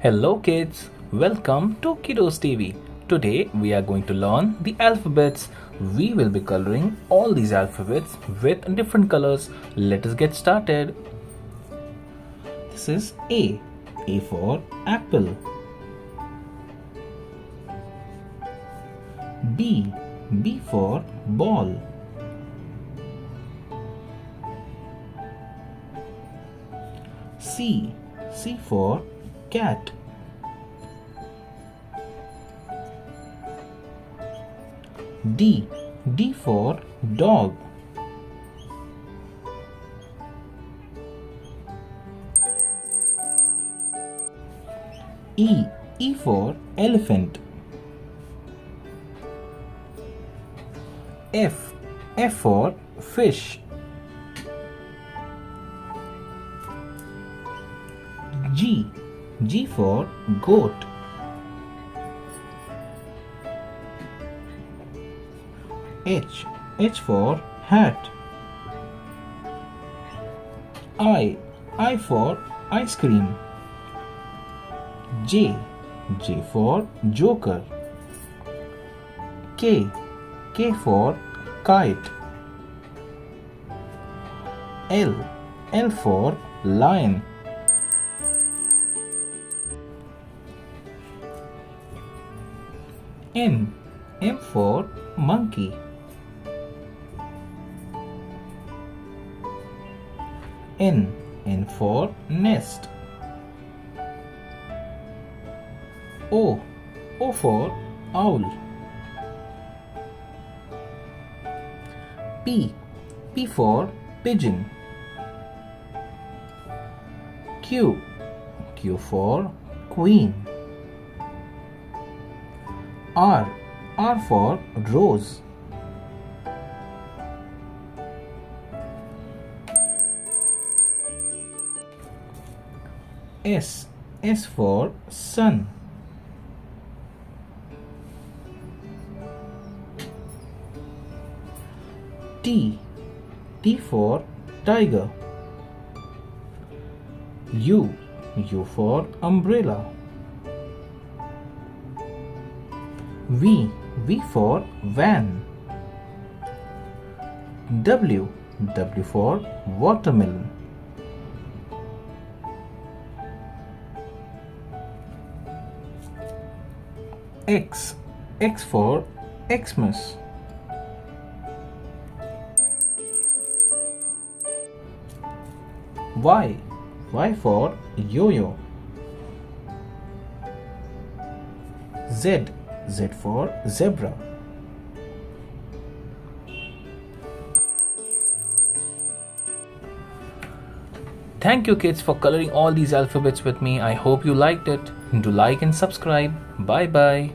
Hello kids, welcome to Kiddos TV. Today we are going to learn the alphabets. We will be coloring all these alphabets with different colors. Let us get started. This is A. A for apple. B. B for ball. C. C for cat. D. D for dog. E. E for elephant. F. F for fish. G. G for goat. H. H for hat. I. I for ice cream. J. J for joker. K. K for kite. L. L for lion. N. M for monkey. N. N for nest. O. O for owl. P. P for pigeon. Q. Q for queen. R. R for rose. S. S for sun. T. T for tiger. U. U for umbrella. V. V for van. W. W for watermelon. X. X for Xmas. Y. Y for yo-yo. Z. Z for zebra. Thank you kids for coloring all these alphabets with me. I hope you liked it. Do like and subscribe. Bye bye.